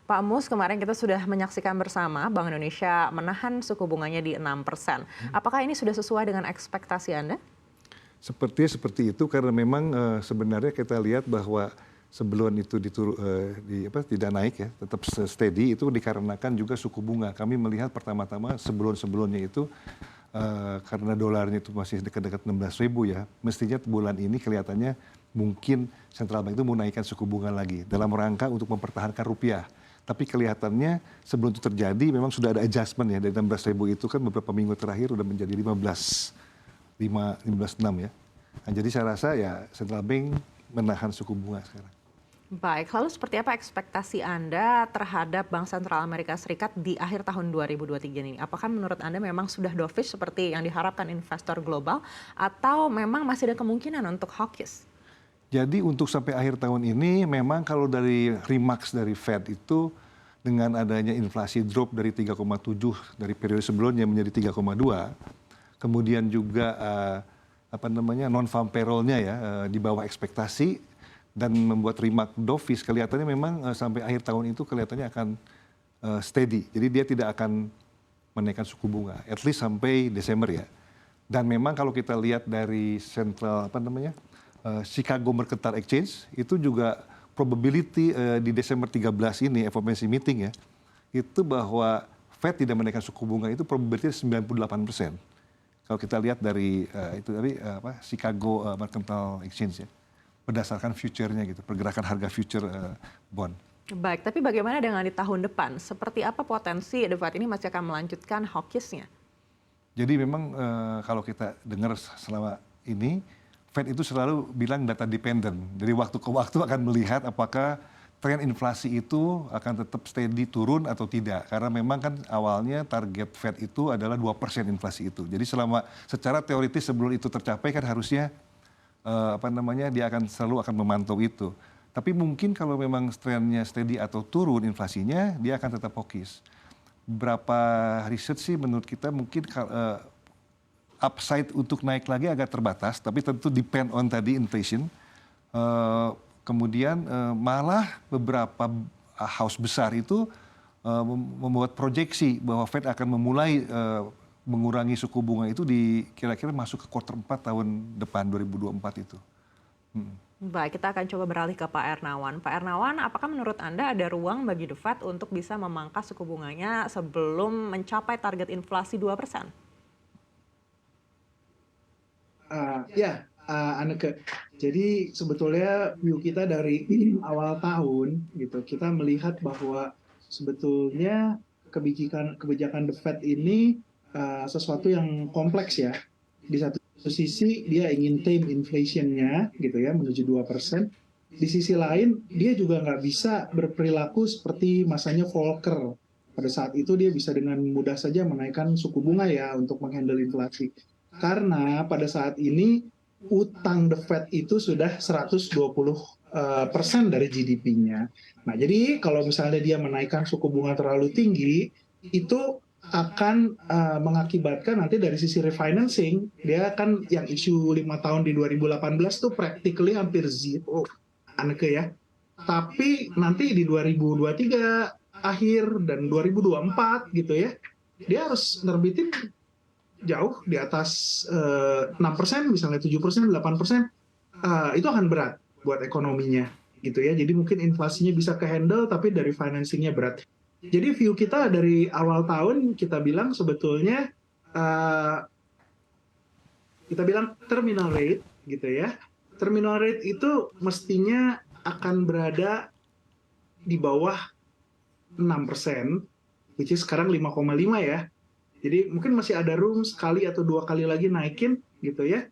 Pak Mus, kemarin kita sudah menyaksikan bersama Bank Indonesia menahan suku bunganya di 6%. Apakah ini sudah sesuai dengan ekspektasi Anda? Seperti itu karena memang sebenarnya kita lihat bahwa sebelum itu tidak naik ya, tetap steady itu dikarenakan juga suku bunga. Kami melihat pertama-tama sebelumnya itu karena dolarnya itu masih dekat-dekat 16.000 ya, mestinya bulan ini kelihatannya mungkin Central Bank itu mau naikkan suku bunga lagi dalam rangka untuk mempertahankan rupiah. Tapi kelihatannya sebelum itu terjadi memang sudah ada adjustment ya, dari 16.000 itu kan beberapa minggu terakhir udah menjadi 15.6 ya. Nah, jadi saya rasa ya Central Bank menahan suku bunga sekarang. Baik, lalu seperti apa ekspektasi Anda terhadap Bank Sentral Amerika Serikat di akhir tahun 2023 ini? Apakah menurut Anda memang sudah dovish seperti yang diharapkan investor global atau memang masih ada kemungkinan untuk hawkish? Jadi untuk sampai akhir tahun ini memang kalau dari remarks dari Fed itu dengan adanya inflasi drop dari 3,7 dari periode sebelumnya menjadi 3,2, kemudian juga non-farm payroll-nya ya di bawah ekspektasi dan membuat remark dovish, kelihatannya memang sampai akhir tahun itu kelihatannya akan steady. Jadi dia tidak akan menaikkan suku bunga, at least sampai Desember ya. Dan memang kalau kita lihat dari Chicago Mercantile Exchange itu juga probability di Desember 13 ini FOMC meeting ya, itu bahwa Fed tidak menaikkan suku bunga itu probability 98%. Kalau kita lihat dari Chicago Mercantile Exchange ya, berdasarkan future-nya gitu, pergerakan harga future bond. Baik, tapi bagaimana dengan di tahun depan? Seperti apa potensi The Fed ini masih akan melanjutkan hawkish-nya? Jadi memang kalau kita dengar selama ini, Fed itu selalu bilang data dependent. Dari waktu ke waktu akan melihat apakah tren inflasi itu akan tetap steady turun atau tidak. Karena memang kan awalnya target Fed itu adalah 2% inflasi itu. Jadi secara teoritis sebelum itu tercapai kan harusnya dia selalu akan memantau itu. Tapi mungkin kalau memang trennya steady atau turun inflasinya, dia akan tetap hawkish. Berapa riset sih menurut kita mungkin upside untuk naik lagi agak terbatas, tapi tentu depend on tadi inflation. Kemudian malah beberapa house besar itu membuat proyeksi bahwa Fed akan memulai mengurangi suku bunga itu di kira-kira masuk ke kuartal 4 tahun depan 2024 itu. Baik, kita akan coba beralih ke Pak Ernawan. Pak Ernawan, apakah menurut Anda ada ruang bagi The Fed untuk bisa memangkas suku bunganya sebelum mencapai target inflasi 2%? Anneke. Jadi sebetulnya view kita dari awal tahun gitu, kita melihat bahwa sebetulnya kebijakan The Fed ini sesuatu yang kompleks ya. Di satu sisi dia ingin tame inflation-nya gitu ya menuju 2%. Di sisi lain dia juga nggak bisa berperilaku seperti masanya Volcker. Pada saat itu dia bisa dengan mudah saja menaikkan suku bunga ya untuk menghandle inflasi. Karena pada saat ini utang The Fed itu sudah 120% dari GDP-nya. Nah, jadi kalau misalnya dia menaikkan suku bunga terlalu tinggi, itu akan mengakibatkan nanti dari sisi refinancing, dia kan yang isu 5 tahun di 2018 tuh practically hampir zero, Anneke ya. Tapi nanti di 2023 akhir dan 2024 gitu ya, dia harus nerbitin jauh di atas 6%, misalnya 7%, 8%, itu akan berat buat ekonominya gitu ya. Jadi mungkin inflasinya bisa ke-handle, tapi dari financingnya berat. Jadi view kita dari awal tahun kita bilang sebetulnya kita bilang terminal rate gitu ya. Terminal rate itu mestinya akan berada di bawah 6%, which is sekarang 5,5 ya. Jadi mungkin masih ada room sekali atau 2 kali lagi naikin gitu ya.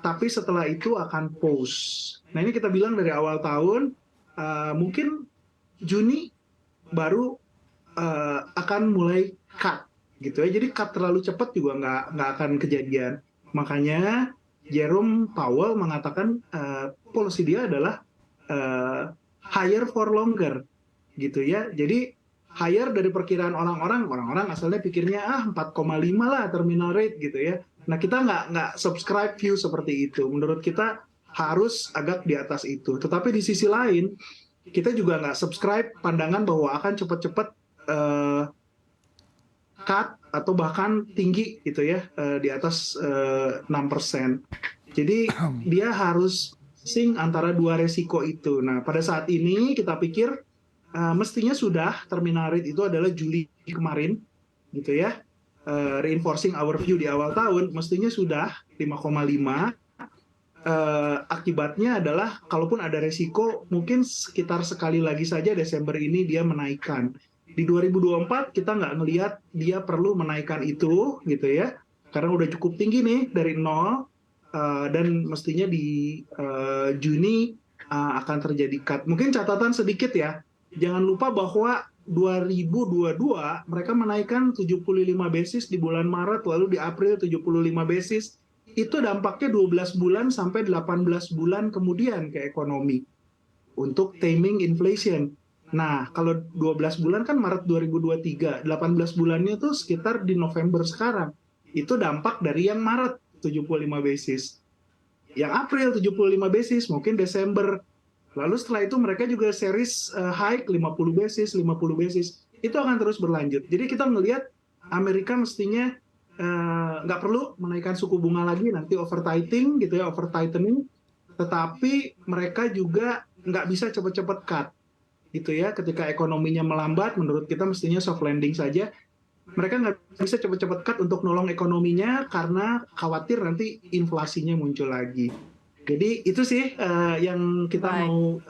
Tapi setelah itu akan pause. Nah ini kita bilang dari awal tahun, mungkin Juni baru akan mulai cut gitu ya. Jadi cut terlalu cepat juga nggak akan kejadian. Makanya Jerome Powell mengatakan policy dia adalah higher for longer gitu ya. Jadi higher dari perkiraan orang-orang asalnya pikirnya 4,5 lah terminal rate gitu ya. Nah kita nggak subscribe view seperti itu. Menurut kita harus agak di atas itu. Tetapi di sisi lain kita juga nggak subscribe pandangan bahwa akan cepat-cepat cut atau bahkan tinggi gitu ya, di atas 6%. Jadi dia harus sing antara dua resiko itu. Nah, pada saat ini kita pikir mestinya sudah terminal rate itu adalah Juli kemarin gitu ya. Reinforcing our view di awal tahun mestinya sudah 5,5. Akibatnya adalah kalaupun ada resiko mungkin sekitar sekali lagi saja Desember ini dia menaikkan. Di 2024 kita nggak ngelihat dia perlu menaikkan itu gitu ya, karena udah cukup tinggi nih dari nol, dan mestinya di Juni akan terjadi cut. Mungkin catatan sedikit ya, jangan lupa bahwa 2022 mereka menaikkan 75 basis di bulan Maret, lalu di April 75 basis. Itu dampaknya 12 bulan sampai 18 bulan kemudian ke ekonomi untuk taming inflation. Nah, kalau 12 bulan kan Maret 2023, 18 bulannya tuh sekitar di November sekarang. Itu dampak dari yang Maret 75 basis. Yang April 75 basis, mungkin Desember. Lalu setelah itu mereka juga series hike 50 basis, 50 basis. Itu akan terus berlanjut. Jadi kita melihat Amerika mestinya nggak perlu menaikkan suku bunga lagi, nanti over tightening gitu ya, over tightening, tetapi mereka juga nggak bisa cepat-cepat cut gitu ya. Ketika ekonominya melambat, menurut kita mestinya soft landing saja. Mereka nggak bisa cepat-cepat cut untuk nolong ekonominya karena khawatir nanti inflasinya muncul lagi. Jadi itu sih yang kita mau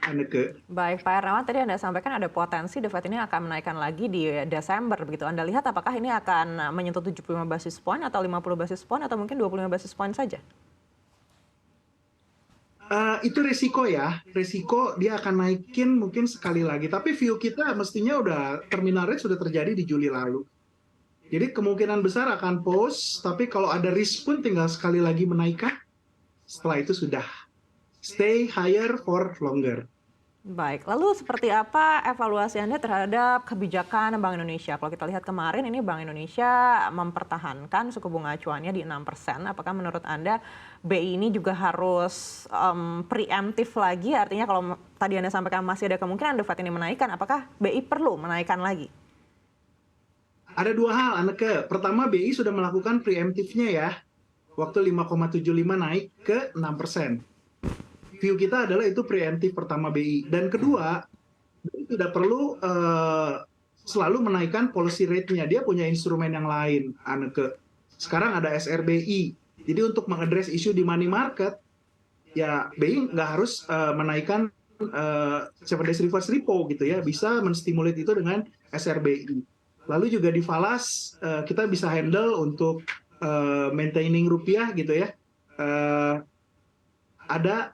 Anneke. Baik, Pak Hermawan, tadi Anda sampaikan ada potensi The Fed ini akan menaikkan lagi di Desember, begitu. Anda lihat apakah ini akan menyentuh 75 basis point atau 50 basis point atau mungkin 25 basis point saja? Itu risiko ya, risiko dia akan naikin mungkin sekali lagi. Tapi view kita mestinya udah terminal rate sudah terjadi di Juli lalu. Jadi kemungkinan besar akan pause, tapi kalau ada risk pun tinggal sekali lagi menaikkan. Setelah itu sudah stay higher for longer. Baik, lalu seperti apa evaluasi Anda terhadap kebijakan Bank Indonesia? Kalau kita lihat kemarin ini Bank Indonesia mempertahankan suku bunga acuannya di 6%. Apakah menurut Anda BI ini juga harus preemptif lagi? Artinya kalau tadi Anda sampaikan masih ada kemungkinan The Fed ini menaikkan, apakah BI perlu menaikkan lagi? Ada dua hal, Anneke. Pertama, BI sudah melakukan preemptifnya ya. Waktu 5,75 naik ke 6%. View kita adalah itu preemptif pertama BI. Dan kedua, BI tidak perlu selalu menaikkan policy rate-nya. Dia punya instrumen yang lain, Anneke. Sekarang ada SRBI. Jadi untuk mengadres isu di money market, ya BI nggak harus menaikkan 7 days reverse repo gitu ya. Bisa menstimulate itu dengan SRBI. Lalu juga di falas, kita bisa handle untuk maintaining rupiah gitu ya. Ada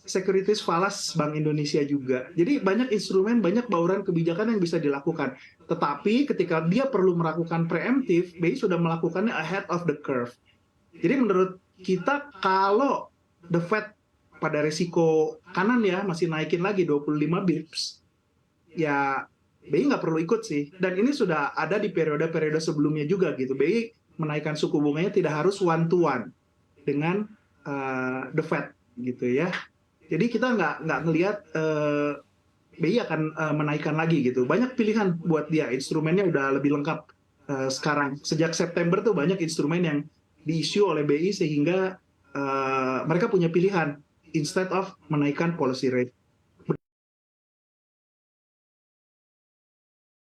securities falas Bank Indonesia juga. Jadi banyak instrumen, banyak bauran kebijakan yang bisa dilakukan. Tetapi ketika dia perlu melakukan preemptif, BI sudah melakukannya ahead of the curve. Jadi menurut kita kalau The Fed pada risiko kanan ya masih naikin lagi 25 bips, ya BI nggak perlu ikut sih. Dan ini sudah ada di periode-periode sebelumnya juga gitu. BI menaikkan suku bunganya tidak harus one to one dengan The Fed gitu ya. Jadi kita nggak ngelihat BI akan menaikkan lagi gitu. Banyak pilihan buat dia, instrumennya udah lebih lengkap sekarang. Sejak September tuh banyak instrumen yang diisu oleh BI sehingga mereka punya pilihan instead of menaikkan policy rate.